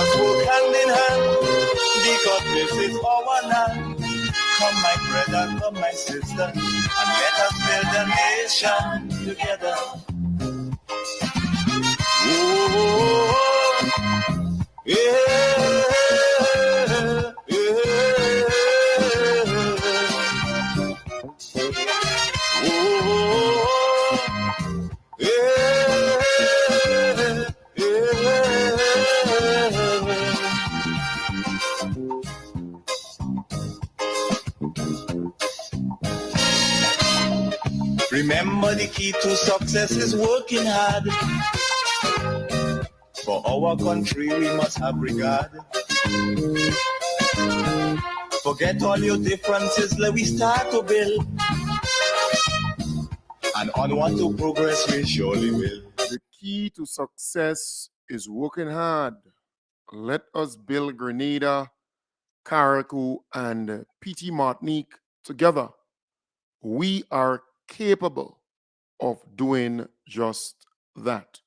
us work hand in hand, because this is our land. Come my brother, come my sister, and let us build a nation together. Oh, yeah, Remember, the key to success is working hard. For our country we must have regard. Forget all your differences, let we start to build. And onward to progress we surely will. The key to success is working hard. Let us build Grenada, Carriacou, and PT Martinique together. We are capable of doing just that.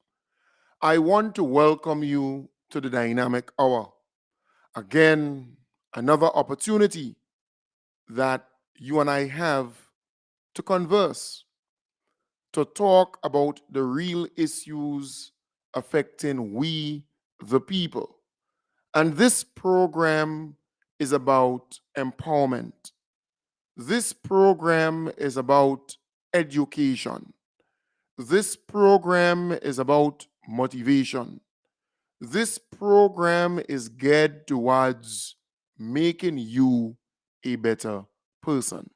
I want to welcome you to the Dynamic Hour. Again, another opportunity that you and I have to converse, to talk about the real issues affecting we, the people. And this program is about empowerment. This program is about education. This program is about motivation. This program is geared towards making you a better person.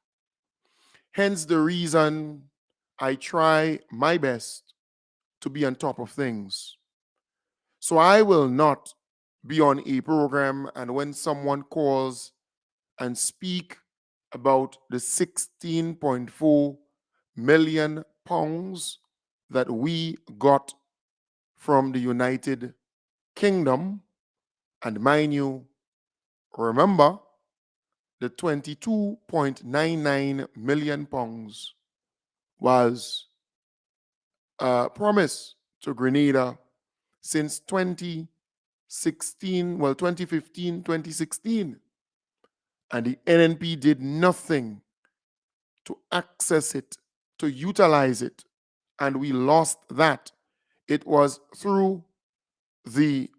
Hence the reason I try my best to be on top of things. So I will not be on a program and when someone calls and speak about the 16.4 million pounds that we got from the United Kingdom, and mind you, remember, the 22.99 million pounds was promised to Grenada since 2016, 2015, 2016. And the NNP did nothing to access it, to utilize it. And we lost that. It was through the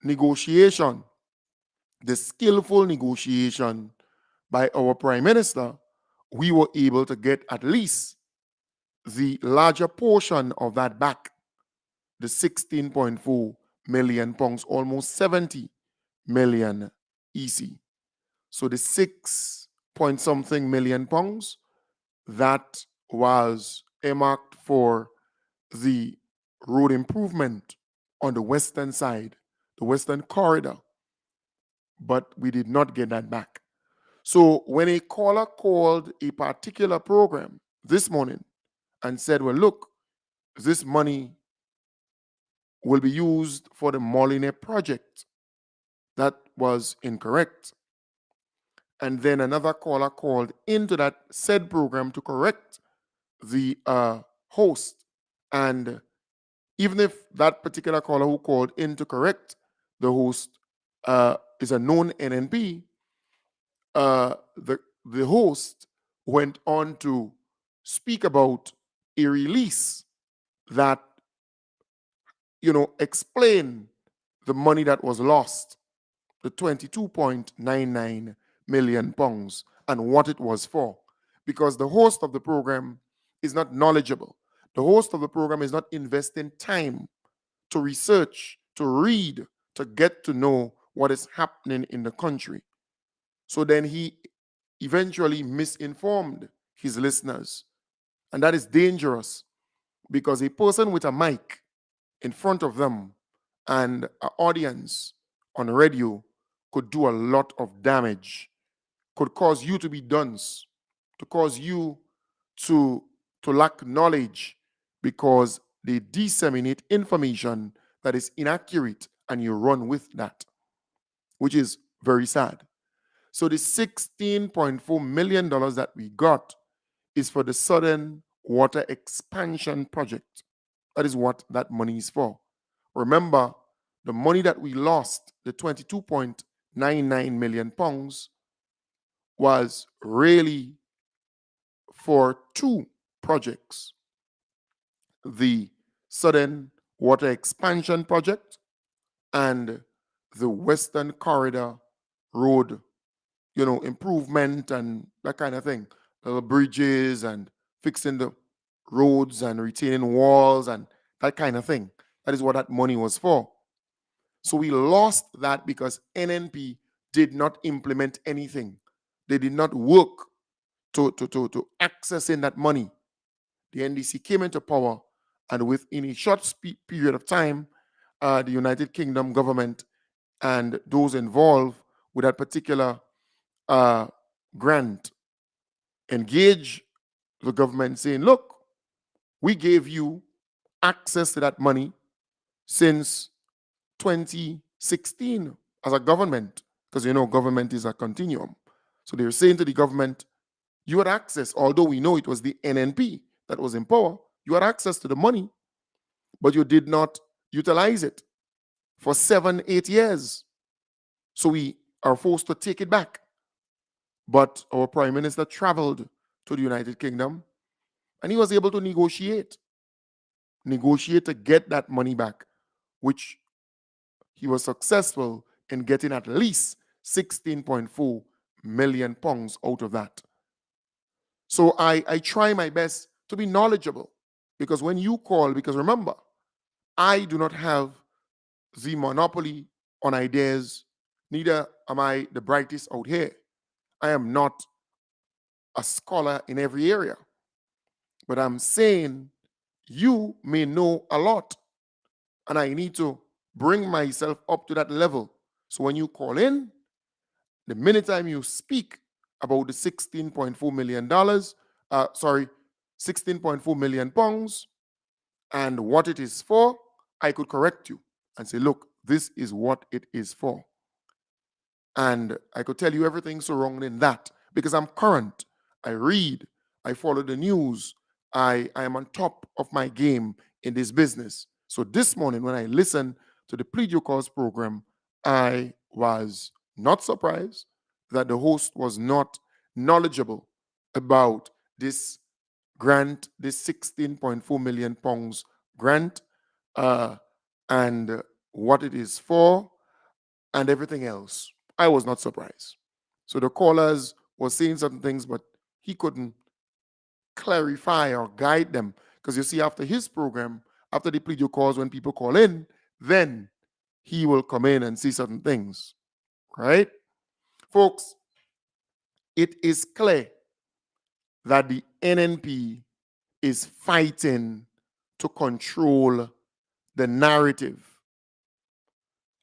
negotiation, the skillful negotiation by our Prime Minister, we were able to get at least the larger portion of that back, the 16.4 million pounds, almost 70 million EC. So the 6 point something million pounds, that was earmarked for the road improvement on the western side, the western corridor, but we did not get that back. So when a caller called a particular program this morning and said, well, look, this money will be used for the Molineux project, that was incorrect. And then another caller called into that said program to correct the host. And even if that particular caller who called in to correct the host is a known NNP, the host went on to speak about a release that, explain the money that was lost, the 22.99 million pounds, and what it was for. Because the host of the program is not knowledgeable. The host of the program is not investing time to research, to read, to get to know what is happening in the country. So then he eventually misinformed his listeners. And that is dangerous because a person with a mic in front of them and an audience on radio could do a lot of damage, could cause you to be dunce, to cause you to lack knowledge because they disseminate information that is inaccurate and you run with that, which is very sad. So the $16.4 million that we got is for the Southern Water Expansion Project. That is what that money is for. Remember, the money that we lost, the 22.99 million pounds, was really for two projects: the Southern Water Expansion Project and the Western Corridor Road, improvement and that kind of thing. Little bridges and fixing the roads and retaining walls and that kind of thing. That is what that money was for. So we lost that because NNP did not implement anything. They did not work to accessing that money. The NDC came into power, and within a short period of time, the United Kingdom government and those involved with that particular grant engage the government saying, look, we gave you access to that money since 2016 as a government, because government is a continuum. So they're saying to the government, you had access, although we know it was the NNP that was in power, you had access to the money, but you did not utilize it for 7-8 years. So we are forced to take it back. But our Prime Minister traveled to the United Kingdom and he was able to negotiate to get that money back, which he was successful in getting at least 16.4 million pounds out of that. So I try my best to be knowledgeable, because when you call, because remember, I do not have the monopoly on ideas, neither am I the brightest out here. I am not a scholar in every area. But I'm saying you may know a lot, and I need to bring myself up to that level. So when you call in, the minute time you speak about the $16.4 million, 16.4 million pounds, and what it is for, I could correct you and say, look, this is what it is for. And I could tell you everything surrounding that, because I'm current. I read, I follow the news, I am on top of my game in this business. So this morning, when I listened to the Plead Your Cause program, I was not surprised that the host was not knowledgeable about this grant, this 16.4 million pounds grant, and what it is for, and everything else. I was not surprised. So the callers were saying certain things, but he couldn't clarify or guide them. Because you see, after his program, after they Plead Your Cause, when people call in, then he will come in and see certain things. Right? Folks, it is clear that the NNP is fighting to control the narrative.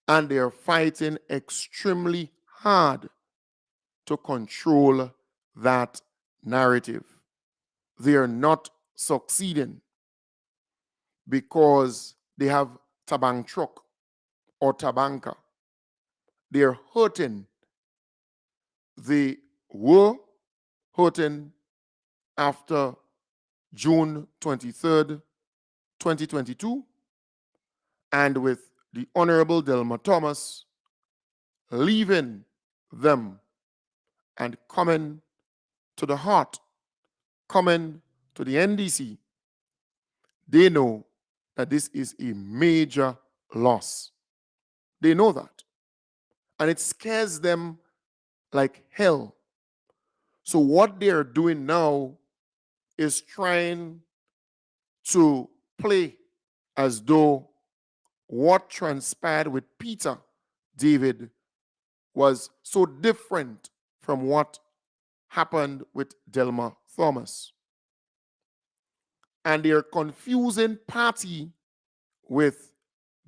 And they are fighting extremely hard to control that narrative. They are not succeeding because they have tabang truck or tabanka. They are hurting. They were hurting after June 23rd, 2022, and with the Honorable Delma Thomas leaving them and coming to the heart, coming to the NDC, they know that this is a major loss. They know that. And it scares them like hell. So what they're doing now is trying to play as though what transpired with Peter David was so different from what happened with Delma Thomas. And they're confusing party with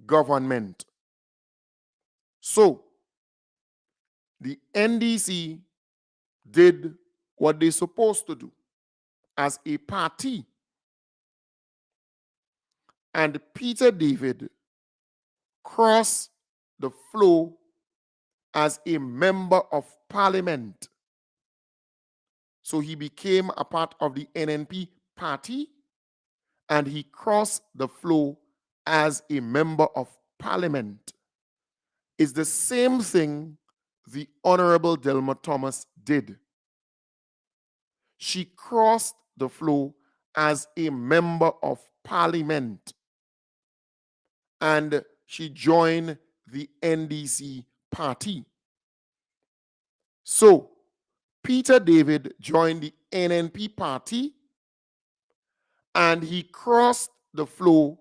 government. So the NDC did what they're supposed to do as a party. And Peter David crossed the flow as a member of parliament. So he became a part of the NNP party, and he crossed the flow as a member of parliament. is the same thing the Honorable Delma Thomas did. She crossed the floor as a member of parliament and she joined the NDC party. So, Peter David joined the NNP party and he crossed the floor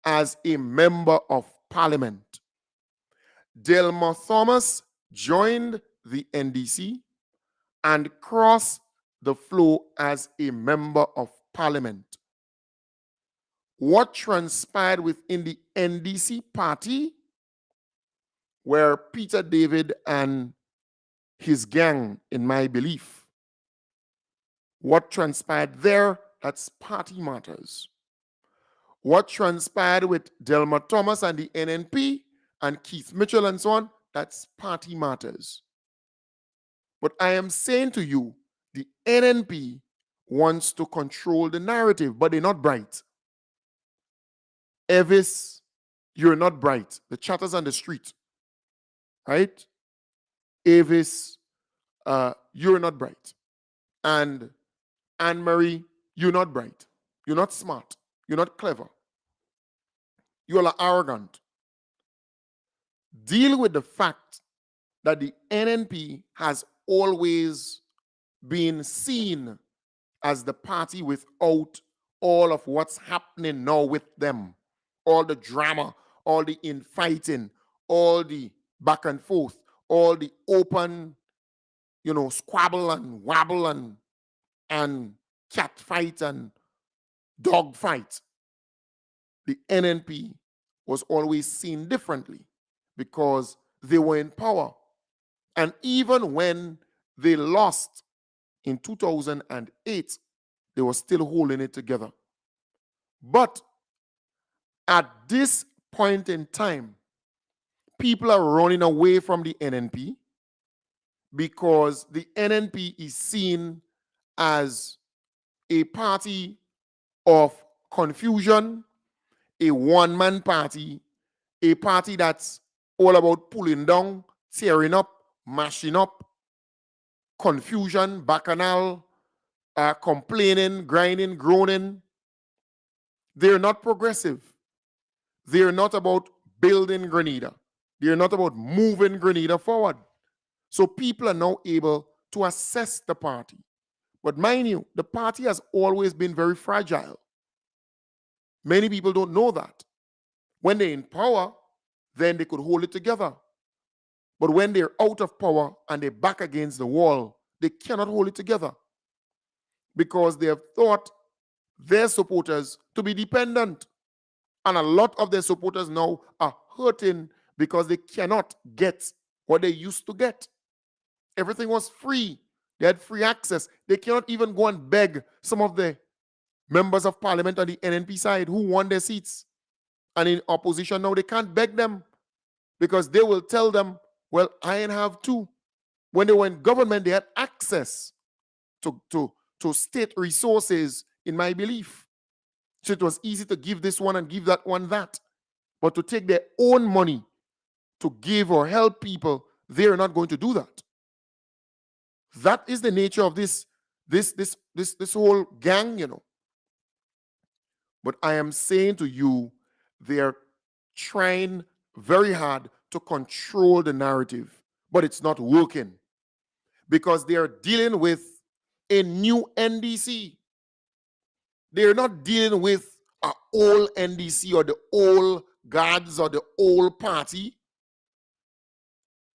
as a member of parliament. Delma Thomas joined the NDC and crossed the floor as a member of parliament. What transpired within the NDC party, where Peter David and his gang, in my belief, what transpired there, that's party matters. What transpired with Delma Thomas and the NNP and Keith Mitchell and so on, that's party matters. But I am saying to you, the NNP wants to control the narrative, but they're not bright. Evis, you're not bright. The chatters on the street, right? Avis, you're not bright. And Anne-Marie, you're not bright. You're not smart. You're not clever. You are arrogant. Deal with the fact that the NNP has always been seen as the party without all of what's happening now with them. All the drama, all the infighting, all the back and forth, all the open, squabble and wabble and cat fight and dog fight. The NNP was always seen differently because they were in power. And even when they lost in 2008, they were still holding it together. But at this point in time, people are running away from the NNP because the NNP is seen as a party of confusion, a one-man party, a party that's all about pulling down, tearing up, mashing up, confusion, bacchanal, complaining, grinding, groaning. They're not progressive. They're not about building Grenada. They're not about moving Grenada forward. So people are now able to assess the party. But mind you, the party has always been very fragile. Many people don't know that. When they're in power, then they could hold it together. But when they're out of power and they're back against the wall, they cannot hold it together because they have thought their supporters to be dependent. And a lot of their supporters now are hurting because they cannot get what they used to get. Everything was free. They had free access. They cannot even go and beg some of the members of parliament on the NNP side who won their seats. And in opposition now, they can't beg them because they will tell them, well, I ain't have too. When they were in government, they had access to state resources, in my belief. So it was easy to give this one and give that one that. But to take their own money to give or help people, they're not going to do that. That is the nature of this whole gang, But I am saying to you, they are trying very hard to control the narrative, but it's not working because they are dealing with a new NDC. They're not dealing with an old NDC or the old guards or the old party.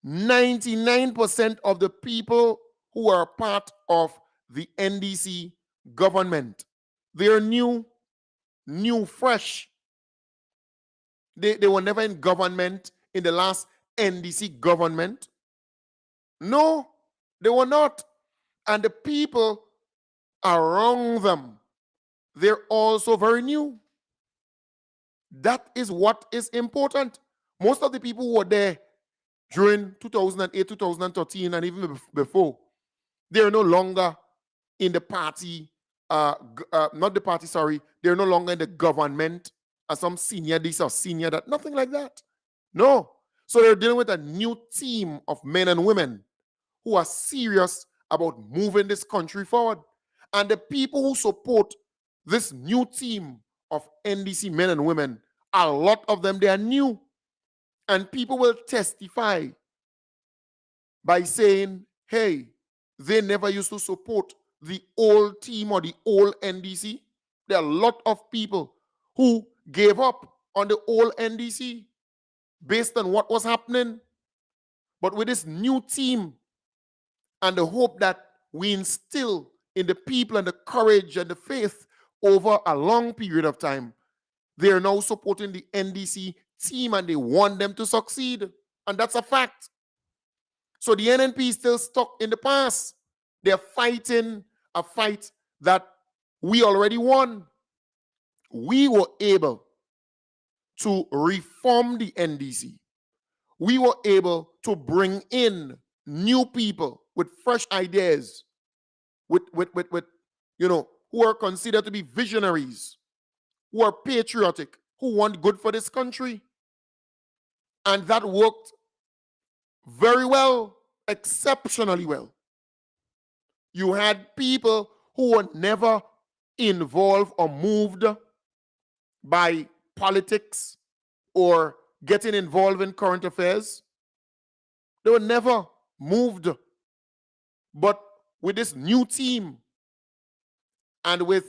99% of the people who are part of the NDC government, they're new, fresh. They were never in government in the last NDC government. No, they were not. And the people around them, they're also very new. That is what is important. Most of the people who were there during 2008, 2013, and even before, they're no longer in the party, not the party, sorry, they're no longer in the government as some senior this or senior that, nothing like that. No. So they're dealing with a new team of men and women who are serious about moving this country forward. And the people who support this new team of NDC men and women, a lot of them, they are new. And people will testify by saying, hey, they never used to support the old team or the old NDC. There are a lot of people who gave up on the old NDC based on what was happening. But with this new team and the hope that we instill in the people and the courage and the faith over a long period of time, they are now supporting the NDC team and they want them to succeed. And that's a fact. So the NNP is still stuck in the past. They're fighting a fight that we already won. We were able to reform the NDC. We were able to bring in new people with fresh ideas, with who are considered to be visionaries, who are patriotic, who want good for this country. And that worked very well, exceptionally well. You had people who were never involved or moved by politics or getting involved in current affairs. They were never moved. But with this new team and with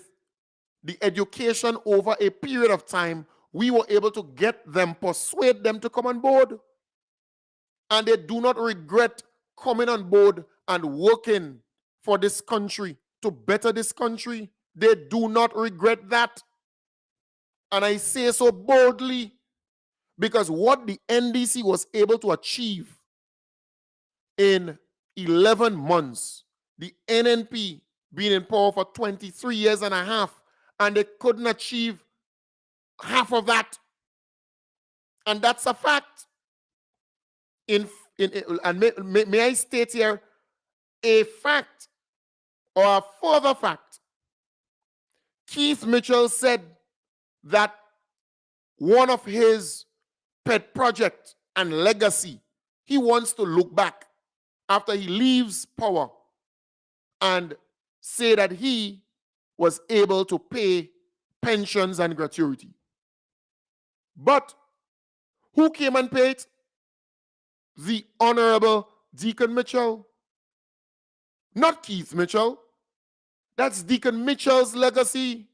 the education over a period of time, we were able to get them, persuade them to come on board. And they do not regret coming on board and working for this country, to better this country. They do not regret that. And I say so boldly because what the NDC was able to achieve in 11 months, the NNP being in power for 23 years and a half, and they couldn't achieve half of that. And that's a fact. And may I state here a fact or a further fact. Keith Mitchell said that one of his pet project and legacy, he wants to look back after he leaves power and say that he was able to pay pensions and gratuity. But who came and paid? The Honorable Deacon Mitchell. Not Keith Mitchell. That's Deacon Mitchell's legacy.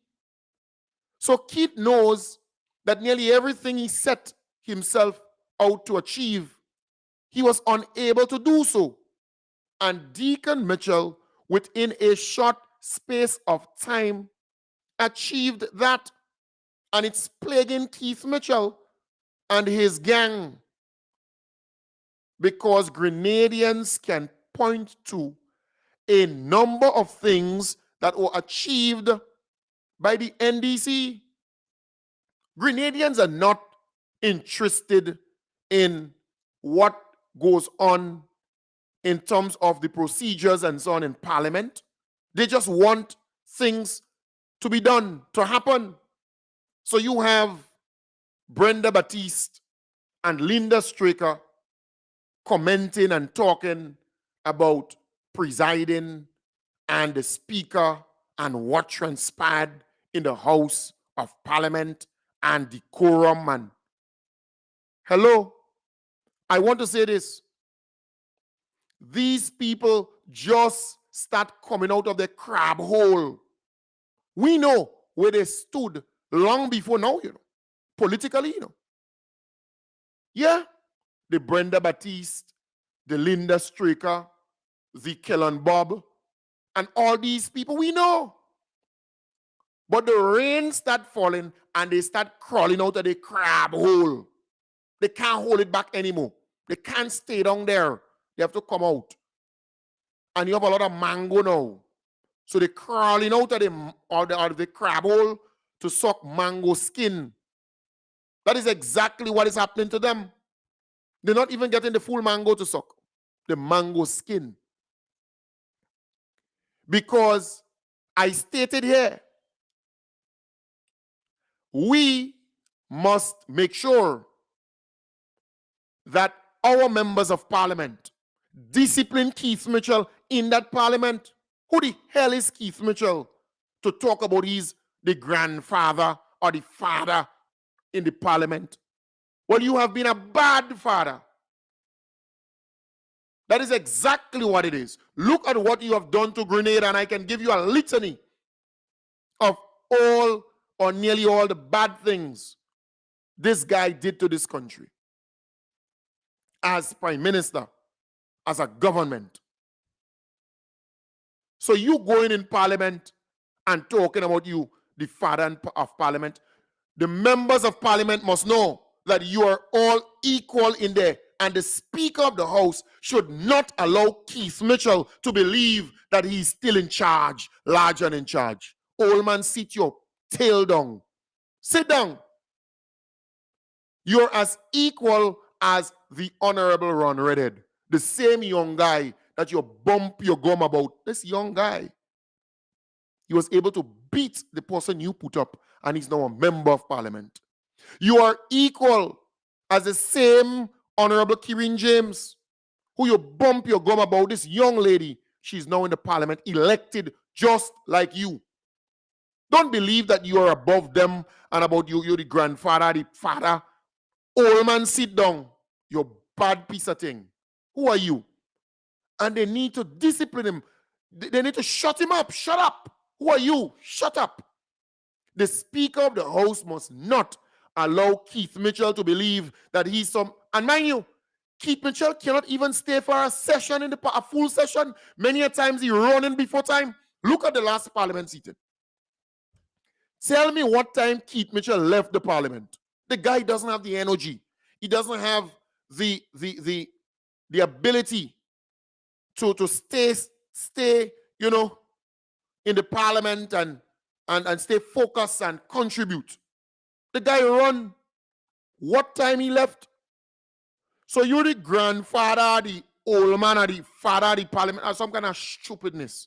So Keith knows that nearly everything he set himself out to achieve, he was unable to do so. And Deacon Mitchell, within a short space of time, achieved that. And it's plaguing Keith Mitchell and his gang, because Grenadians can point to a number of things that were achieved by the NDC. Grenadians are not interested in what goes on in terms of the procedures and so on in Parliament. They just want things to be done, to happen. So you have Brenda Batiste and Linda Straker commenting and talking about presiding and the speaker and what transpired in the House of Parliament and decorum. And hello, I want to say this. These people just start coming out of the crab hole. We know where they stood long before now, politically, Yeah, the Brenda Batiste, the Linda Straker, the Kellen Bob, and all these people we know. But the rain start falling and they start crawling out of the crab hole. They can't hold it back anymore. They can't stay down there. They have to come out. And you have a lot of mango now. So they're crawling out of the crab hole to suck mango skin. That is exactly what is happening to them. They're not even getting the full mango to suck, the mango skin. Because I stated here, we must make sure that our members of parliament discipline Keith Mitchell in that parliament. Who the hell is Keith Mitchell to talk about he's the grandfather or the father in the parliament? Well, you have been a bad father. That is exactly what it is. Look at what you have done to Grenada, and I can give you a litany of all or nearly all the bad things this guy did to this country as prime minister, as a government. So you going in parliament and talking about you, the father of parliament. The members of parliament must know that you are all equal in there, and the speaker of the house should not allow Keith Mitchell to believe that he's still in charge, large and in charge. Old man, sit your tail down. Sit down. You're as equal as the Honorable Ron Redhead, the same young guy that you bump your gum about. This young guy, he was able to beat the person you put up, and he's now a member of parliament. You are equal as the same Honorable Kirin James, who you bump your gum about. This young lady, she's now in the parliament, elected just like you. Don't believe that you are above them and about you, you're the grandfather, the father. Old man, sit down. You're bad piece of thing. Who are you? And they need to discipline him. They need to shut him up. Shut up. Who are you? Shut up. The Speaker of the House must not allow Keith Mitchell to believe that he's some... And mind you, Keith Mitchell cannot even stay for a session, a full session. Many a times he running before time. Look at the last parliament sitting. Tell me what time Keith Mitchell left the parliament. The guy doesn't have the energy. He doesn't have the ability to stay, you know, in the parliament and stay focused and contribute. The guy run. What time he left? So you're the grandfather, the old man, or the father of the parliament, or some kind of stupidness.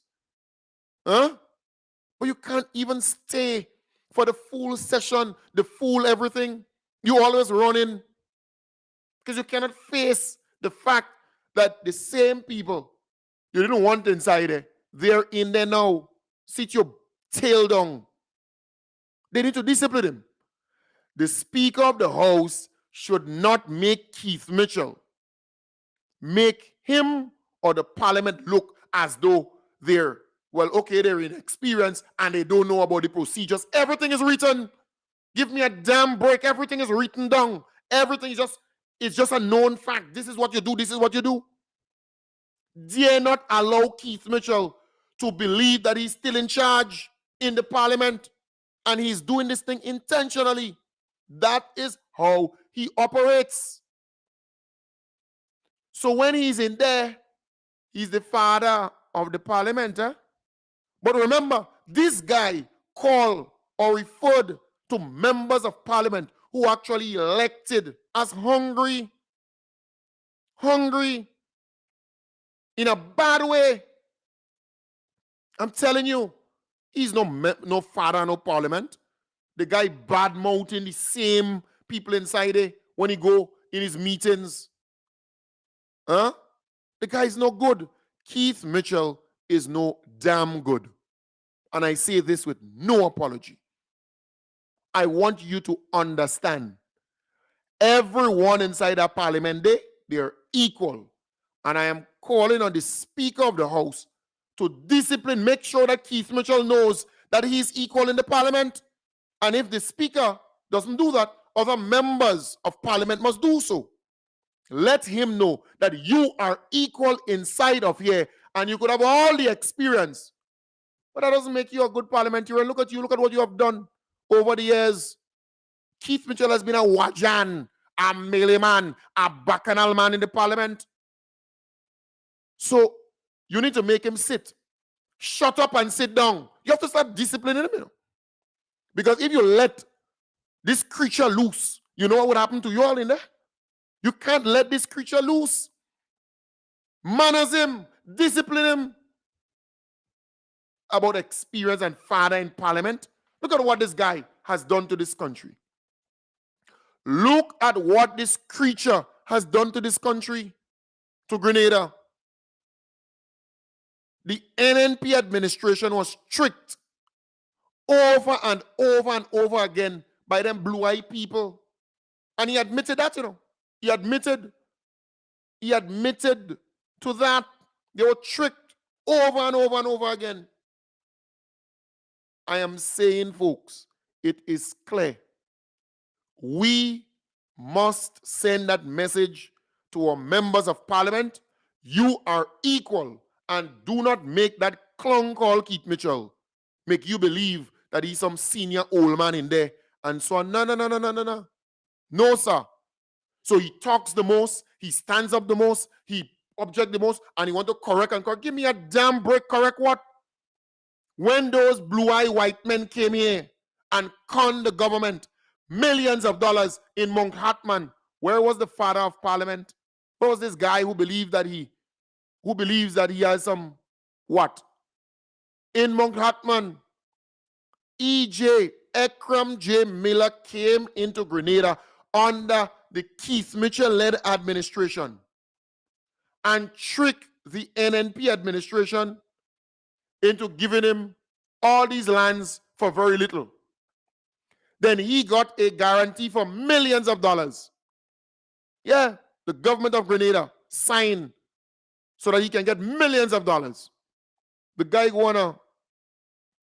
Huh? But you can't even stay for the full session, the full everything. You always running because you cannot face the fact that the same people you didn't want inside there, they're in there now. Sit your tail down. They need to discipline him. The Speaker of the House should not make Keith Mitchell make him or the parliament look as though they're, well, okay, they're inexperienced and they don't know about the procedures. Everything is written. Give me a damn break. Everything is written down. Everything is just a known fact. This is what you do. This is what you do. Dare not allow Keith Mitchell to believe that he's still in charge in the parliament and he's doing this thing intentionally. That is how he operates. So when he's in there, he's the father of the parliament. But remember, this guy called or referred to members of parliament who actually elected as hungry in a bad way. I'm telling you, he's no father, no parliament. The guy bad-mouthing the same people inside there when he go in his meetings. Huh? The guy is no good. Keith Mitchell is no damn good. And I say this with no apology. I want you to understand. Everyone inside that parliament, they're equal. And I am calling on the Speaker of the House to discipline, make sure that Keith Mitchell knows that he's equal in the parliament. And if the Speaker doesn't do that, other members of parliament must do so. Let him know that you are equal inside of here and you could have all the experience. But that doesn't make you a good parliamentarian. Look at you. Look at what you have done over the years. Keith Mitchell has been a wajan, a melee man, a bacchanal man in the parliament. So you need to make him sit. Shut up and sit down. You have to start disciplining him. Because if you let this creature loose, you know what would happen to you all in there? You can't let this creature loose. Manners him, discipline him. About experience and father in parliament. Look at what this guy has done to this country. Look at what this creature has done to this country, to Grenada. The NNP administration was tricked over and over and over again by them blue-eyed people. And he admitted that, He admitted to that. They were tricked over and over and over again. I am saying, folks, it is clear. We must send that message to our members of parliament. You are equal, and do not make that clown called Keith Mitchell make you believe that he's some senior old man in there and so on. No. No, sir. So he talks the most, he stands up the most, he objects the most, and he want to correct and correct. Give me a damn break, correct what? When those blue-eyed white men came here and conned the government millions of dollars in Mount Hartman, where was the father of parliament? Where was this guy who believes that he has some what? In Mount Hartman, E.J. Ekram J. Miller came into Grenada under the Keith Mitchell-led administration and tricked the NNP administration into giving him all these lands for very little. Then he got a guarantee for millions of dollars. Yeah, the government of Grenada signed so that he can get millions of dollars. The guy go on a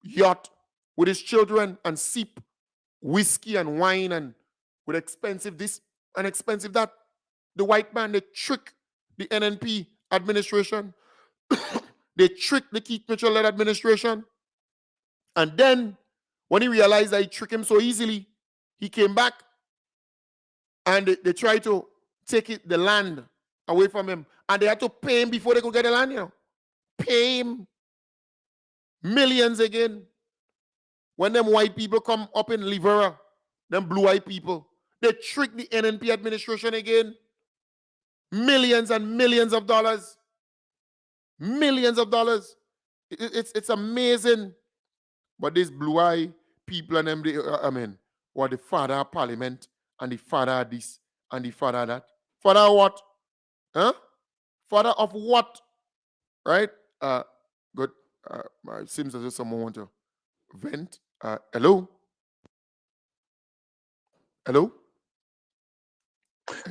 yacht with his children and sip whiskey and wine and with expensive this and expensive that. The white man, they trick the NNP administration. They tricked the Keith Mitchell-led administration. And then, when he realized that he tricked him so easily, he came back and they tried to take the land away from him. And they had to pay him before they could get the land, Pay him millions again. When them white people come up in Livera, them blue-eyed people, they trick the NNP administration again. Millions and millions of dollars. Millions of dollars. It's amazing. But these blue-eyed people and them, what the father of parliament and the father of this and the father of that. Father of what? Huh? Father of what? Right? Good. It seems as if someone want to vent. Hello? Hello?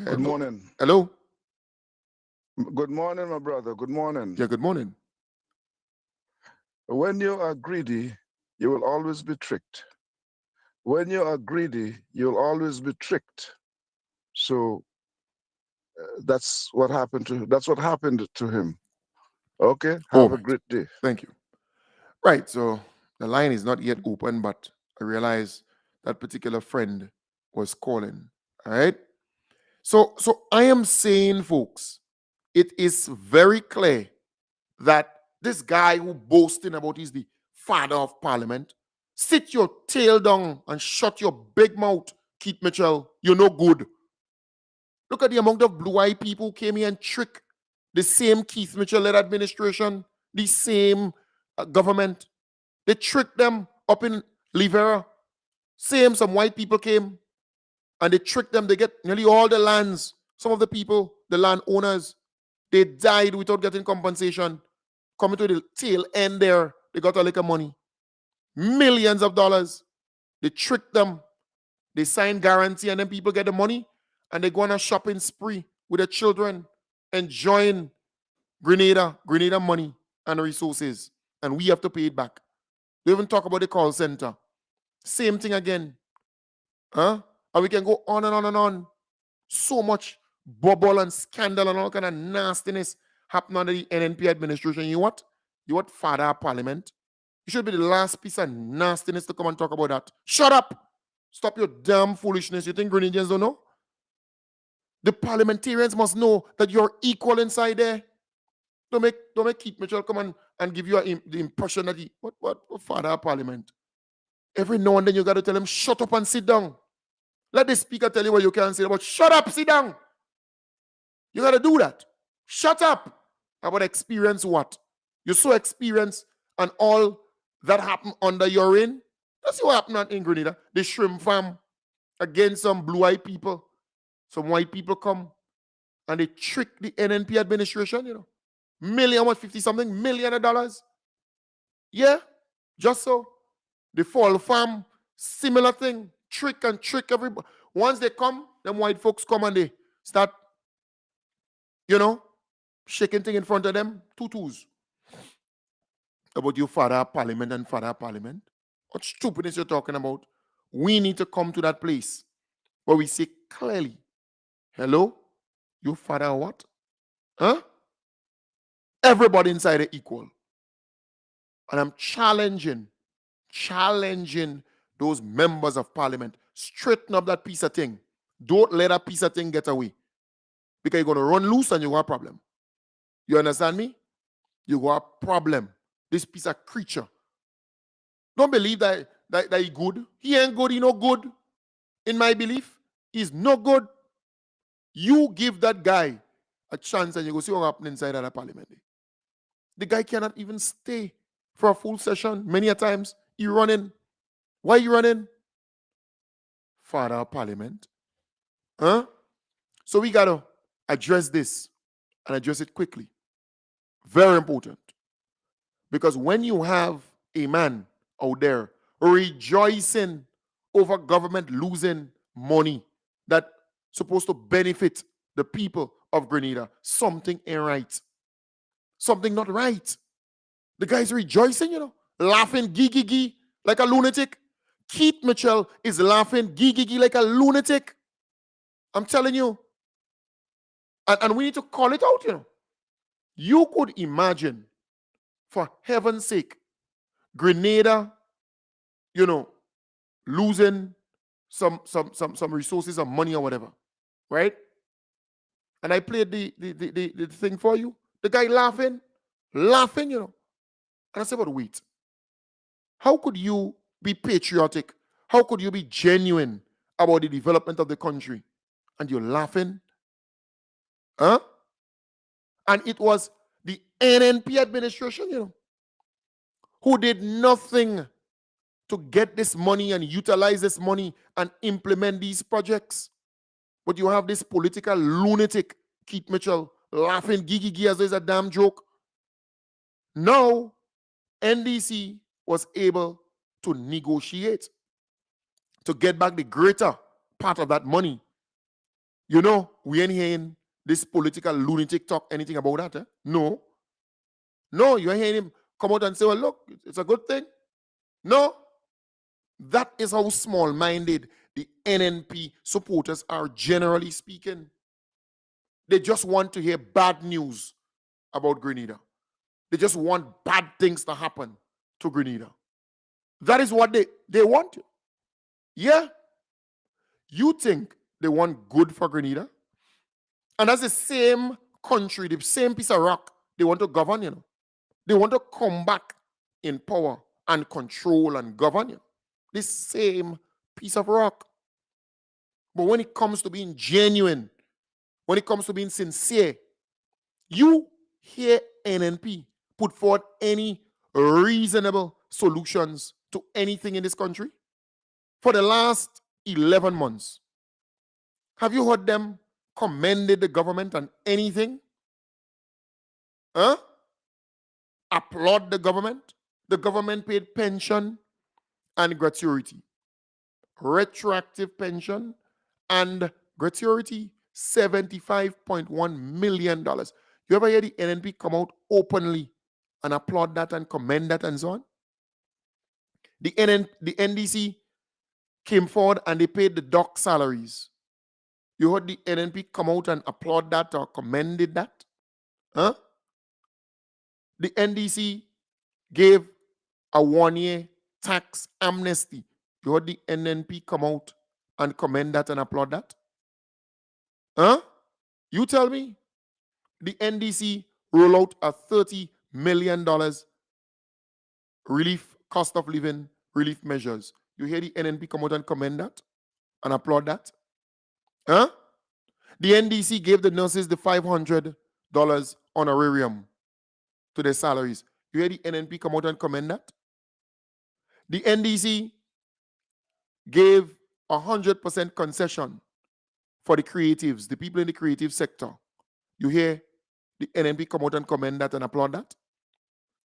Good morning. Hello? Good morning, my brother. Good morning. Yeah, good morning. When you are greedy, you will always be tricked. When you are greedy, you'll always be tricked. So that's what happened to him. Okay? Have a great day. Thank you. Right, so the line is not yet open, but I realize that particular friend was calling. All right? So I am saying, folks, it is very clear that this guy who boasting about he's the father of parliament, sit your tail down and shut your big mouth, Keith Mitchell. You're no good. Look at the amount of blue-eyed people who came here and tricked the same Keith Mitchell-led administration, the same government. They tricked them up in Livera. Some white people came and they tricked them. They get nearly all the lands. Some of the people, the landowners, they died without getting compensation. Coming to the tail end there, they got a little money. Millions of dollars. They tricked them. They signed guarantee and then people get the money and they go on a shopping spree with their children, enjoying Grenada money and resources. And we have to pay it back. They even talk about the call center. Same thing again. And we can go on and on and on. So much bubble and scandal and all kind of nastiness happening under the NNP administration. You what? You what, father of parliament? You should be the last piece of nastiness to come and talk about that. Shut up! Stop your damn foolishness. You think Grenadians don't know? The parliamentarians must know that you're equal inside there. Don't make Keith Mitchell come and give you the impression that what father of parliament. Every now and then you got to tell him, shut up and sit down. Let the speaker tell you what you can say, but shut up, sit down. You got to do that. Shut up. About experience what? You're so experienced and all that happened under your reign. That's what happened in Grenada. The shrimp farm against some blue-eyed people. Some white people come and they trick the NNP administration, you know. Million, what, 50 something million of dollars? Yeah, just so. The fall farm, similar thing. Trick everybody. Once they come, them white folks come and they start, you know, shaking thing in front of them. Tutus. About you father of parliament and father of parliament. What stupidness you're talking about? We need to come to that place where we say clearly, hello, you father of what? Huh? Everybody inside are equal. And I'm challenging those members of parliament. Straighten up that piece of thing. Don't let that piece of thing get away. Because you're going to run loose and you got a problem. You understand me? You got a problem. This piece of creature. Don't believe that he's good. He ain't good. He no good. In my belief, he's no good. You give that guy a chance and you go see what happens inside of the parliament. The guy cannot even stay for a full session. Many a times, he running. Why you running? Father of parliament. Huh? So we got to address this and address it quickly. Very important. Because when you have a man out there rejoicing over government losing money that's supposed to benefit the people of Grenada, something ain't right. Something not right. The guy's rejoicing, you know, laughing gee like a lunatic. Keith Mitchell is laughing gee like a lunatic. I'm telling you. And we need to call it out, you know. You could imagine, for heaven's sake, Grenada, you know, losing some resources or money or whatever, right? And I played the thing for you. The guy laughing, you know. And I said, but wait, how could you be patriotic? How could you be genuine about the development of the country? And you're laughing? Huh? And it was the NNP administration, you know, who did nothing to get this money and utilize this money and implement these projects. But you have this political lunatic, Keith Mitchell, laughing gee as though it's a damn joke. Now, NDC was able to negotiate to get back the greater part of that money. You know, we ain't hearing this political lunatic talk anything about that. Eh? No, you ain't hearing him come out and say, well, look, it's a good thing. No, that is how small-minded the NNP supporters are, generally speaking. They just want to hear bad news about Grenada. They just want bad things to happen to Grenada. That is what they want. Yeah. You think they want good for Grenada? And that's the same country, the same piece of rock they want to govern, you know. They want to come back in power and control and govern, you know. This same piece of rock. But when it comes to being genuine, when it comes to being sincere, you hear NNP put forward any reasonable solutions to anything in this country? For the last 11 months, have you heard them commended the government on anything? Huh? Applaud the government? The government paid pension and gratuity. Retroactive pension and gratuity, $75.1 million. You ever hear the NNP come out openly and applaud that and commend that and so on? The NDC came forward and they paid the doc salaries. You heard the NNP come out and applaud that or commended that? Huh? The NDC gave a 1-year tax amnesty. You heard the NNP come out and commend that and applaud that? Huh? You tell me. The NDC roll out a $30 million relief, cost of living relief measures. You hear the NNP come out and commend that and applaud that? Huh? The NDC gave the nurses the $500 honorarium to their salaries. You hear the NNP come out and commend that? The NDC gave 100% concession for the creatives, the people in the creative sector, You hear the NNP come out and commend that and applaud that?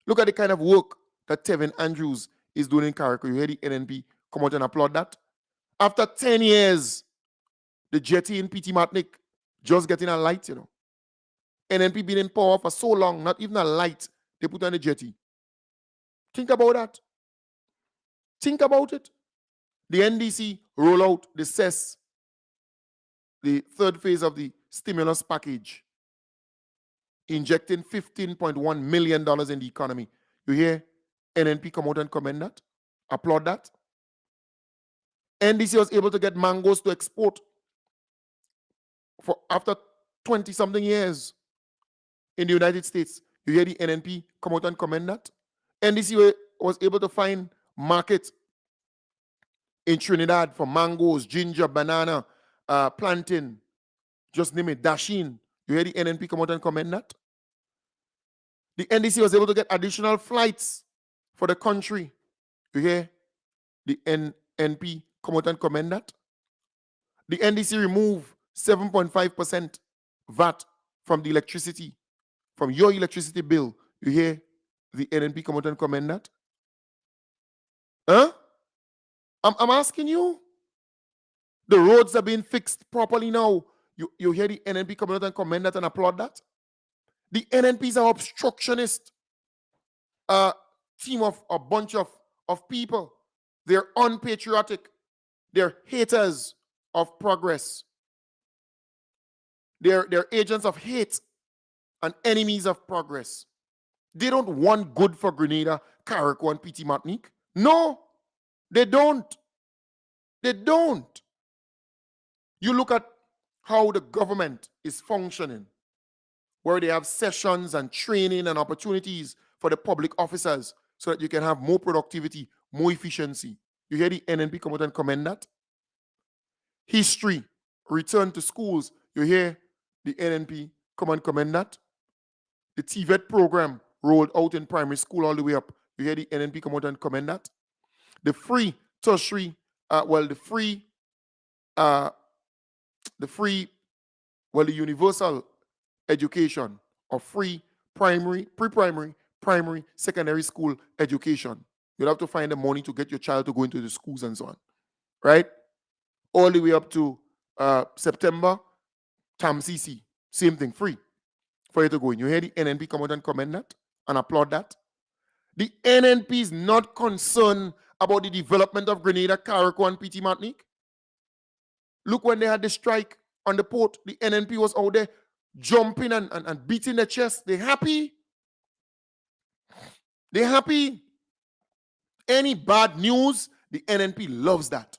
Look at the kind of work that Tevin Andrews is doing in Carriacou. You hear the NNP come out and applaud that? After 10 years, the jetty in PT Martinique just getting a light, NNP been in power for so long, not even a light they put on the jetty. Think about that. Think about it. The NDC roll out the CES, the third phase of the stimulus package, injecting $15.1 million in the economy. You hear NNP come out and commend that? Applaud that? NDC was able to get mangoes to export for after 20-something years in the United States. You hear the NNP come out and commend that? NDC was able to find market in Trinidad for mangoes, ginger, banana, plantain, just name it, dasheen. You hear the NNP come out and commend that? The NDC was able to get additional flights for the country. You hear the NNP come out and commend that? The NDC removed 7.5% VAT from the electricity, from your electricity bill. You hear the NNP come out and commend that? Huh? I'm asking you. The roads are being fixed properly now. You hear the NNP come out and commend that and applaud that? The NNPs are obstructionist team of a bunch of people. They're unpatriotic. They're haters of progress. They're agents of hate and enemies of progress. They don't want good for Grenada, Carriacou, and PT Martinique. No, they don't. They don't. You look at how the government is functioning, where they have sessions and training and opportunities for the public officers so that you can have more productivity, more efficiency. You hear the NNP come out and commend that? History, return to schools. You hear the NNP come and commend that? The TVET program rolled out in primary school all the way up. You hear the NNP come out and commend that? The free tertiary, the universal education of free primary, pre-primary, primary, secondary school education. You'll have to find the money to get your child to go into the schools and so on, right? All the way up to September, TAMCC, same thing, free for you to go in. You hear the NNP come out and commend that and applaud that? The NNP is not concerned about the development of Grenada, Carriacou, and PT Martinique. Look, when they had the strike on the port, the NNP was out there jumping and beating their chest. They happy. They happy. Any bad news, the NNP loves that.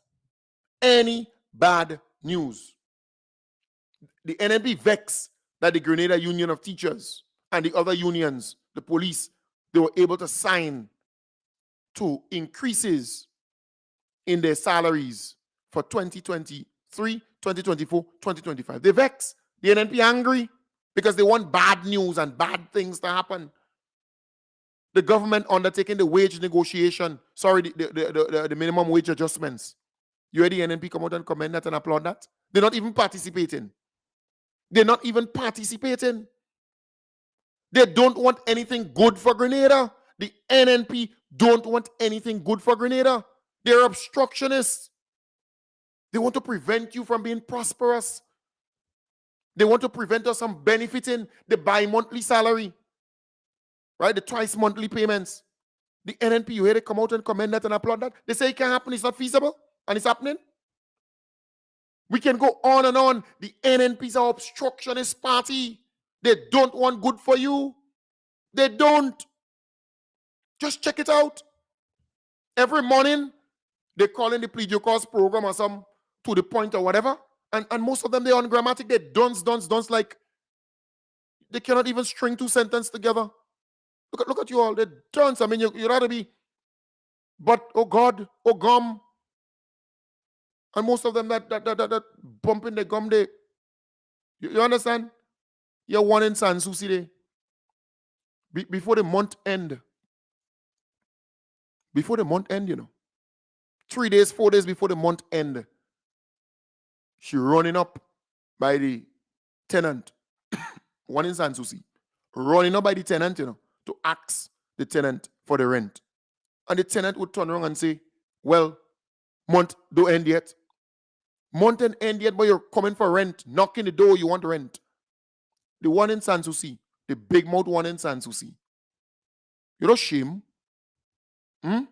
Any bad news. The NNP vex that the Grenada Union of Teachers and the other unions, the police, they were able to sign to increases in their salaries for 2023, 2024, 2025. They vex. The NNP angry because they want bad news and bad things to happen. The government undertaking the wage negotiation, the minimum wage adjustments. You hear the NNP come out and commend that and applaud that? They're not even participating. They're not even participating. They don't want anything good for Grenada. The NNP don't want anything good for Grenada. They're obstructionists. They want to prevent you from being prosperous. They want to prevent us from benefiting the bi-monthly salary, right? The twice monthly payments. The NNP, you hear they come out and commend that and applaud that? They say it can't happen, it's not feasible, and it's happening. We can go on and on. The NNP is an obstructionist party. They don't want good for you. They don't. Just check it out. Every morning, they call in the Plead Your Cause program or some to the point or whatever. And most of them, they're ungrammatic. They dunce, like they cannot even string two sentences together. Look at you all. They dunce. I mean, you'd rather be, but, oh God, oh gum. And most of them that bumping the gum, you understand? You're one in Sanssouci there. Before the month end. Before the month end, 3 days, 4 days before the month end. She running up by the tenant. one in Sanssouci, running up by the tenant, to ask the tenant for the rent. And the tenant would turn around and say, well, month don't end yet. Month and end yet, but you're coming for rent. Knocking the door, you want rent. The one in Sanssouci, the big mouth one in Sanssouci. You know shame? You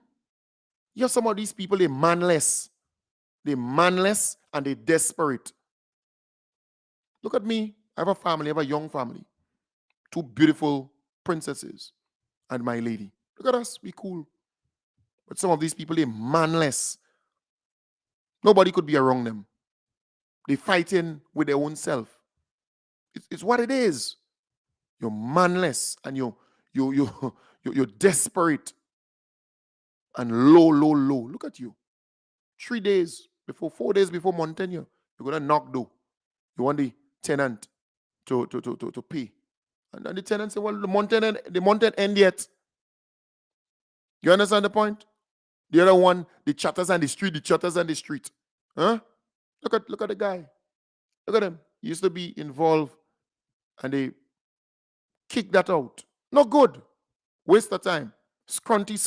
have some of these people, they're manless. They're manless and they're desperate. Look at me. I have a family, I have a young family. 2 beautiful princesses and my lady. Look at us, we cool. But some of these people, they're manless. Nobody could be around them. They're fighting with their own self. It's what it is. You're manless and you're desperate and low. Look at you. 4 days before Montaigne, you're gonna knock door. You want the tenant to pay. And then the tenant say, well, the Montaigne end yet. You understand the point? The other one, the chatters and the street. Huh? Look at the guy. Look at him. He used to be involved and they kicked that out. Not good. Waste of time. Scrunty,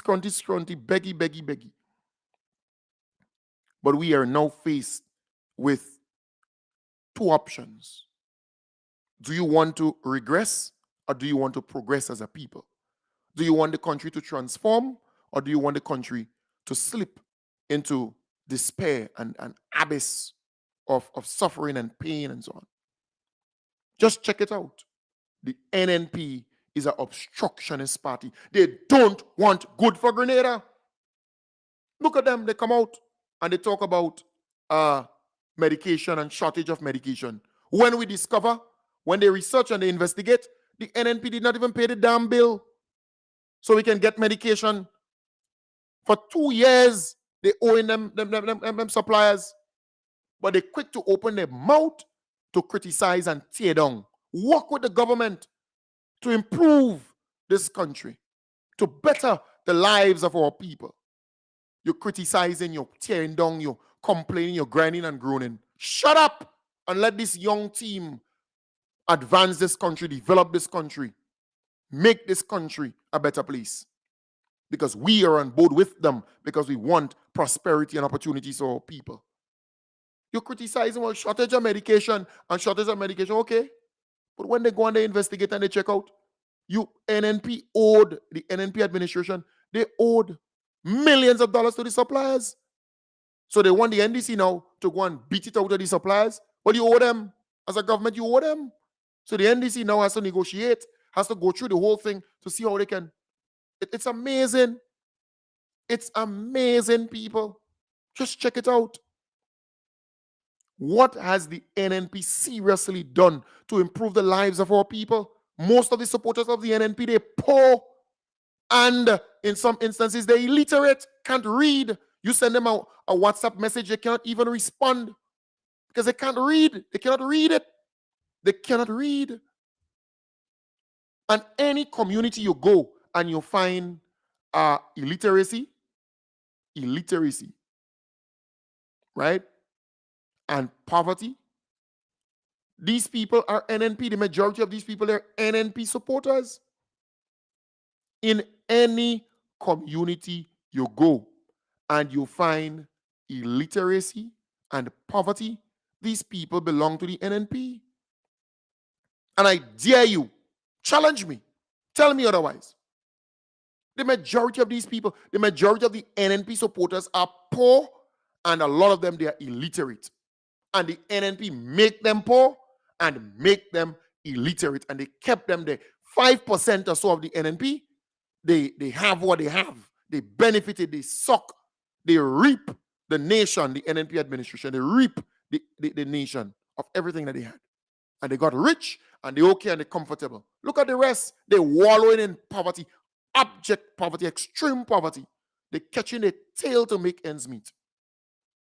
beggy. But we are now faced with 2 options. Do you want to regress or do you want to progress as a people? Do you want the country to transform or do you want the country to slip into despair and abyss of suffering and pain and so on? Just check it out. The NNP is an obstructionist party. They don't want good for Grenada. Look at them. They come out and they talk about medication and shortage of medication. When we discover, when they research and they investigate, the NNP did not even pay the damn bill. So we can get medication. For 2 years, they owing them suppliers. But they're quick to open their mouth to criticize and tear down. Work with the government to improve this country, to better the lives of our people. You're criticizing, you're tearing down, you're complaining, you're grinding and groaning. Shut up and let this young team advance this country, develop this country, make this country a better place. Because we are on board with them because we want prosperity and opportunities for our people. You're criticizing, well, shortage of medication, okay. But when they go and they investigate and they check out, the NNP administration, they owed millions of dollars to the suppliers. So they want the NDC now to go and beat it out of the suppliers. Well, you owe them. As a government, you owe them. So the NDC now has to negotiate, has to go through the whole thing to see how they can. It's amazing. It's amazing, people. Just check it out. What has the NNP seriously done to improve the lives of our people? Most of the supporters of the NNP, they're poor. And in some instances, they're illiterate, can't read. You send them a WhatsApp message, they cannot even respond because they can't read. They cannot read it. They cannot read. And any community you go and you find illiteracy, right? And poverty. These people are NNP. The majority of these people are NNP supporters. In any community you go and you find illiteracy and poverty, these people belong to the NNP. And I dare you, challenge me, tell me otherwise. The majority of these people, the majority of the NNP supporters are poor, and a lot of them, they are illiterate. And the NNP make them poor and make them illiterate. And they kept them there. 5% or so of the NNP, they have what they have. They benefited, they suck, they reap the nation, the NNP administration. They reap the nation of everything that they had. And they got rich, and they're okay, and they're comfortable. Look at the rest. They're wallowing in poverty, abject poverty, extreme poverty. They're catching their tail to make ends meet.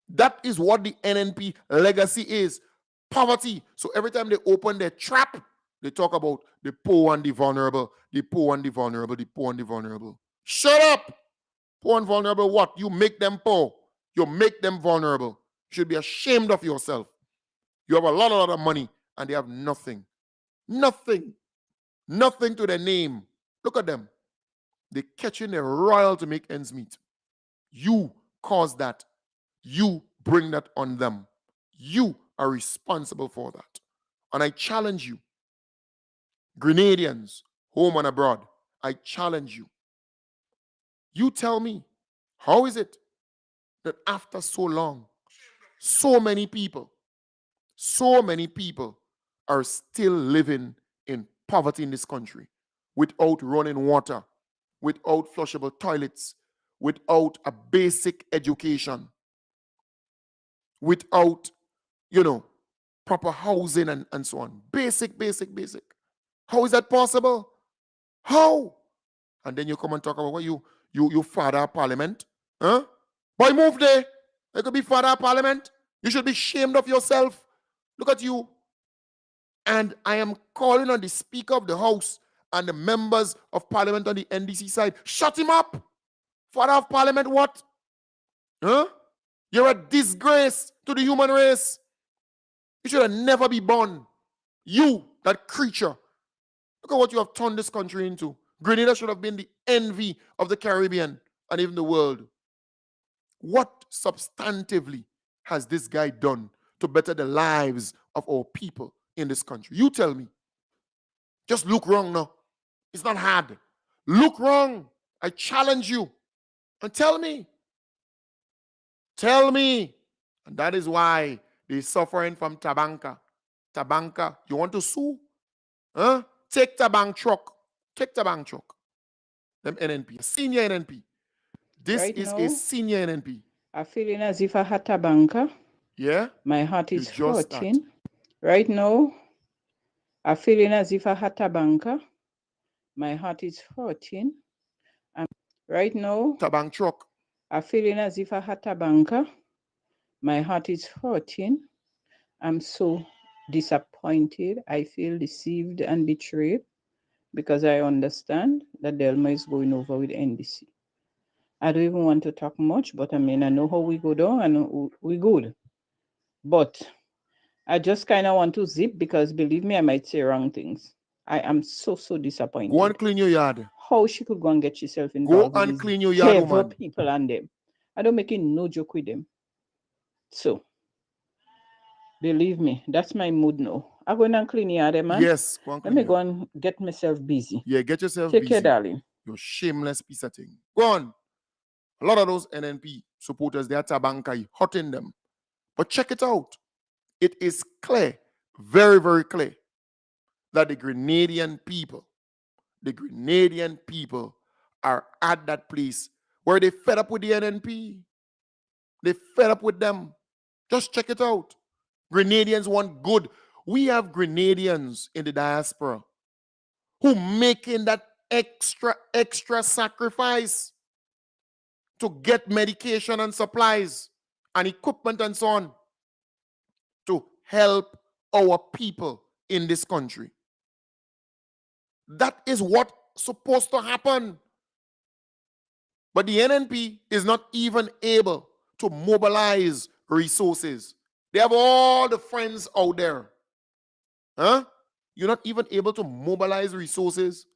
That is what the NNP legacy is. Poverty. So every time they open their trap, they talk about the poor and the vulnerable, the poor and the vulnerable, the poor and the vulnerable. Shut up! Poor and vulnerable what? You make them poor. You make them vulnerable. You should be ashamed of yourself. You have a lot of money and they have nothing. Nothing. Nothing to their name. Look at them. They're catching their royal to make ends meet. You caused that. You bring that on them. You are responsible for that. And I challenge you, Grenadians, home and abroad, I challenge you. You tell me, how is it that after so long, so many people are still living in poverty in this country without running water, without flushable toilets, without a basic education, without, proper housing and so on. Basic. How is that possible? How? And then you come and talk about what you father of parliament. Huh? Boy, move there. You could be father of parliament. You should be ashamed of yourself. Look at you. And I am calling on the Speaker of the House and the members of Parliament on the NDC side. Shut him up. Father of Parliament, what? Huh? You're a disgrace to the human race. You should have never be born. You, that creature. Look at what you have turned this country into. Grenada should have been the envy of the Caribbean and even the world. What substantively has this guy done to better the lives of our people in this country? You tell me. Just look wrong now. It's not hard. Look wrong. I challenge you. And tell me. Tell me. And that is why they're suffering from Tabanka. Tabanka, you want to sue? Huh? Take Tabank truck. Take Tabank truck. Them NNP. Senior NNP. This Right is now, a senior NNP. I'm feeling as if I had a banker. Yeah? My heart is It's just that. hurting. Right now, I'm feeling as if I had a banker. My heart is hurting. Right now, Tabank truck. I'm feeling as if I had a banker. My heart is hurting. I'm so disappointed. I feel deceived and betrayed because I understand that Delma is going over with NDC. I don't even want to talk much, but I know how we go down and we good. But I just kind of want to zip because believe me, I might say wrong things. I am so disappointed. Go and clean your yard. How she could go and get herself Go involved and with clean these your yard, devil woman. people and them. I don't make no joke with them. So, believe me, that's my mood now. I'm going and clean yard, man. Yes, go and Let clean me your go yard. and get myself busy. Yeah, get yourself Take busy. care, darling. You shameless piece of thing. Go on. A lot of those NNP supporters, they are Tabankai, hurting them. But check it out. It is clear, very, very clear, that the Grenadian people are at that place where they fed up with the NNP. They fed up with them. Just check it out. Grenadians want good. We have Grenadians in the diaspora who making that extra sacrifice to get medication and supplies and equipment and so on to help our people in this country. That is what's supposed to happen. But the NNP is not even able to mobilize resources. They have all the friends out there. Huh? You're not even able to mobilize resources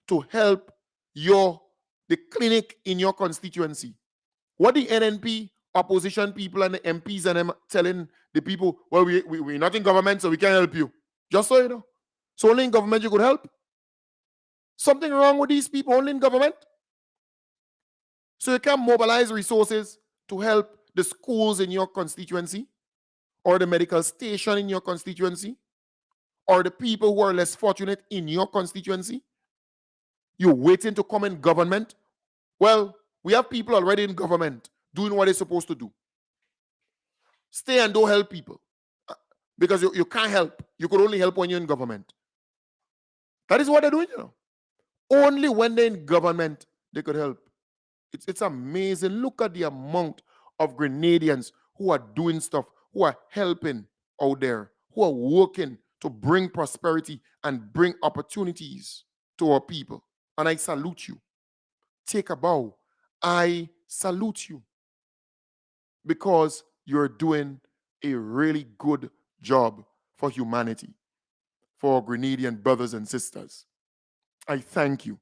to help the clinic in your constituency. What the NNP opposition people and the MPs and them telling the people, well, we're not in government, so we can't help you. Just so you know. So only in government you could help. Something wrong with these people only in government. So you can mobilize resources to help the schools in your constituency, or the medical station in your constituency, or the people who are less fortunate in your constituency. You're waiting to come in government. Well, we have people already in government doing what they're supposed to do. Stay and don't help people. Because you can't help. You could only help when you're in government. That is what they're doing, you know. Only when they're in government, they could help. It's amazing. Look at the amount of Grenadians who are doing stuff, who are helping out there, who are working to bring prosperity and bring opportunities to our people. And I salute you. Take a bow. I salute you because you're doing a really good job for humanity. for our Grenadian brothers and sisters. I thank you.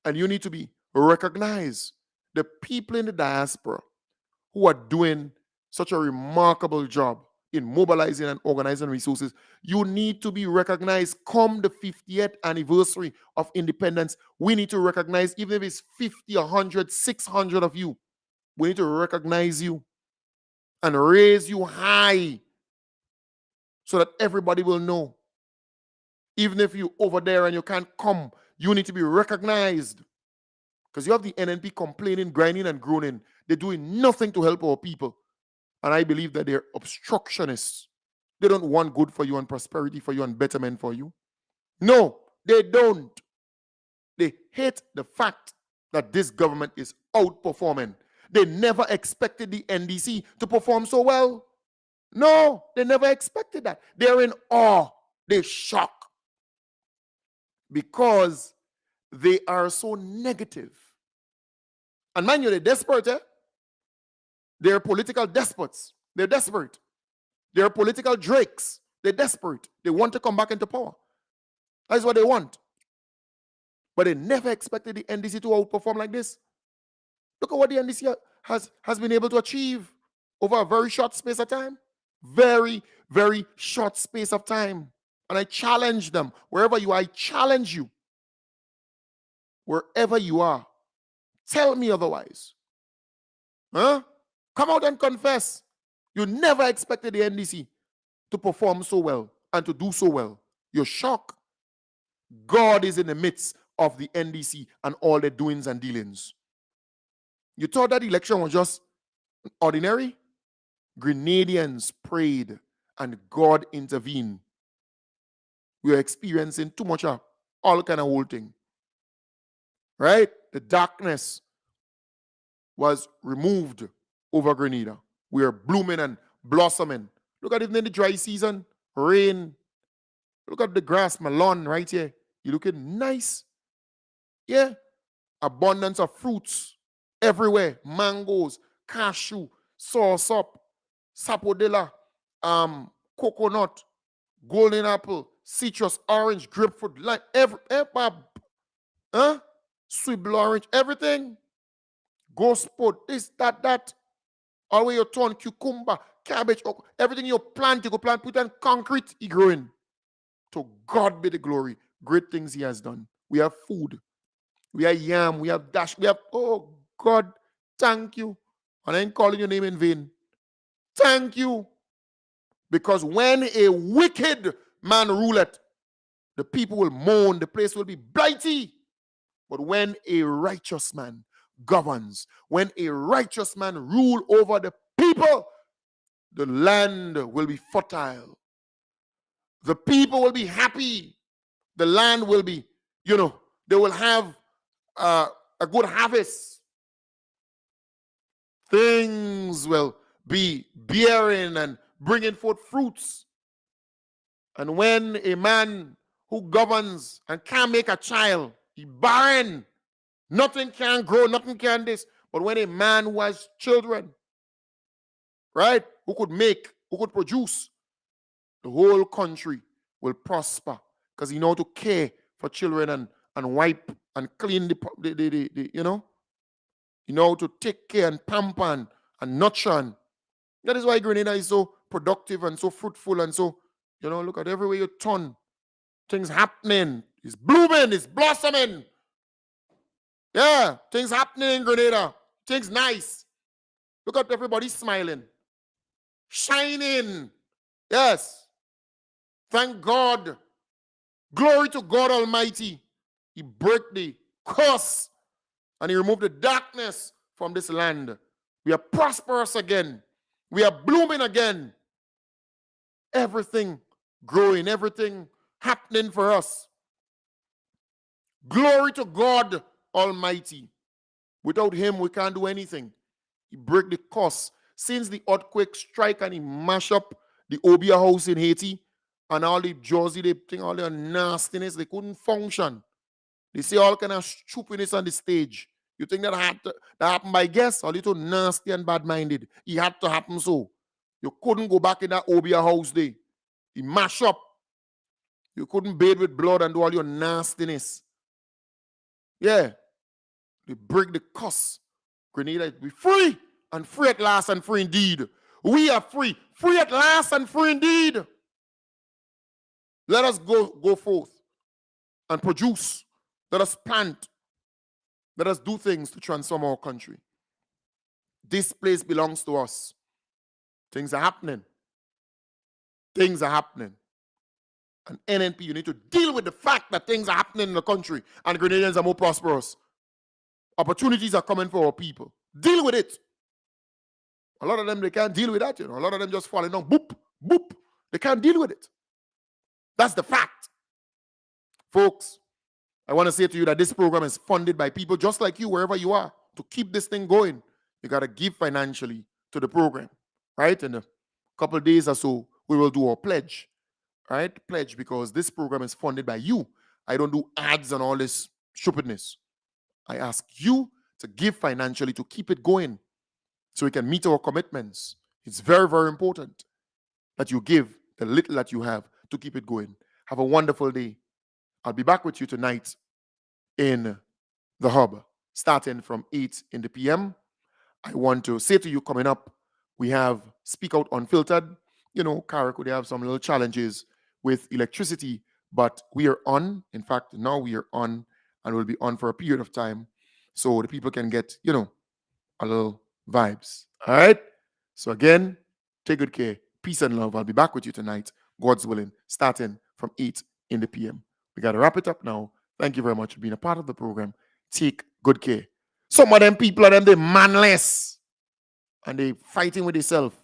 And you need to be recognized. The people in the diaspora who are doing such a remarkable job in mobilizing and organizing resources, you need to be recognized. Come the 50th anniversary of independence, we need to recognize, even if it's 50, 100, 600 of you, we need to recognize you and raise you high so that everybody will know. Even if you're over there and you can't come, you need to be recognized. Because you have the NNP complaining, grinding, and groaning. They're doing nothing to help our people. And I believe that they're obstructionists. They don't want good for you and prosperity for you and betterment for you. No, they don't. They hate the fact that this government is outperforming. They never expected the NDC to perform so well. No, they never expected that. They're in awe. They're shocked. Because they are so negative. And mind you, they're desperate, eh? They're political despots. They're desperate. They're political drakes. They're desperate. They want to come back into power. That's what they want. But they never expected the NDC to outperform like this. Look at what the NDC has been able to achieve over a very short space of time. Very, very short space of time. And I challenge them. Wherever you are, I challenge you. Wherever you are, tell me otherwise. Huh? Come out and confess. You never expected the NDC to perform so well and to do so well. You're shocked. God is in the midst of the NDC and all their doings and dealings. You thought that election was just ordinary? Grenadians prayed and God intervened. We are experiencing too much of all kind of old thing. Right? The darkness was removed over Grenada. We are blooming and blossoming. Look at it in the dry season, rain. Look at the grass, my lawn right here. You looking nice. Yeah. Abundance of fruits everywhere. Mangoes, cashew, soursop, sapodilla, coconut, golden apple, citrus, orange, grapefruit, lime, sweet blue orange, everything. Ghost pot, this, that. All the way you turn cucumber, cabbage, everything you plant, put on concrete, it growing. To God be the glory. Great things he has done. We have food. We have yam. We have dash. We have, oh God, thank you. And I ain't calling your name in vain. Thank you. Because when a wicked man ruleth, the people will mourn, the place will be blighty. But when a righteous man governs, when a righteous man rule over the people, the land will be fertile. The people will be happy. The land will be, they will have a good harvest. Things will be bearing and bringing forth fruits. And when a man who governs and can't make a child, he barren, nothing can grow, nothing can this. But when a man who has children, right, who could produce, the whole country will prosper because he knows to care for children and wipe and clean the you know, to take care and pamper and nurture. That is why Grenada is so productive and so fruitful and so, look at everywhere you turn, things happening. It's blooming, it's blossoming. Yeah, things happening in Grenada. Things nice. Look at everybody smiling. Shining. Yes. Thank God. Glory to God Almighty. He broke the curse and he removed the darkness from this land. We are prosperous again. We are blooming again. Everything growing, everything happening for us. Glory to God Almighty. Without him, we can't do anything. He broke the curse. Since the earthquake strike and he mash up the Obia house in Haiti and all the Jersey, they think all the nastiness, they couldn't function. They say all kind of stupidness on the stage. You think that happened by guess? A little nasty and bad-minded. It had to happen so. You couldn't go back in that Obia house there. He mash up. You couldn't bathe with blood and do all your nastiness. Yeah. They break the cuss. Grenada, we free and free at last and free indeed. We are free. Free at last and free indeed. Let us go forth and produce. Let us plant. Let us do things to transform our country. This place belongs to us. Things are happening. Things are happening. And NNP, you need to deal with the fact that things are happening in the country and Grenadians are more prosperous. Opportunities are coming for our people. Deal with it. A lot of them, they can't deal with that. A lot of them just falling down. Boop, boop. They can't deal with it. That's the fact. Folks, I want to say to you that this program is funded by people just like you, wherever you are. To keep this thing going, you got to give financially to the program, right? In a couple of days or so, we will do our pledge, right? Pledge, because this program is funded by you. I don't do ads and all this stupidness. I ask you to give financially to keep it going so we can meet our commitments. It's very, very important that you give the little that you have to keep it going. Have a wonderful day. I'll be back with you tonight in the hub, starting from 8 in the p.m. I want to say to you, coming up, we have Speak Out Unfiltered. You know, Carrick, they have some little challenges with electricity, but we are on. In fact, now we are on and we'll be on for a period of time so the people can get, you know, a little vibes. All right? So again, take good care. Peace and love. I'll be back with you tonight, God's willing, starting from 8 in the p.m. We got to wrap it up now. Thank you very much for being a part of the program. Take good care. Some of them people are them, they manless. And they fighting with themselves.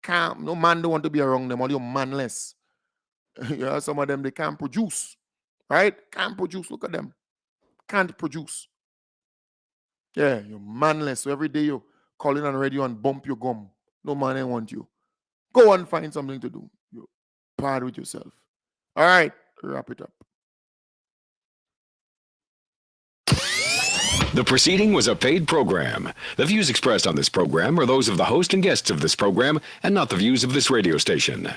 No man don't want to be around them. All you manless. Yeah, some of them, they can't produce. Right? Can't produce. Look at them. Can't produce. Yeah, you're manless. So every day you call in on radio and bump your gum. No man ain't want you. Go and find something to do. You're bad with yourself. All right, wrap it up. The proceeding was a paid program. The views expressed on this program are those of the host and guests of this program and not the views of this radio station.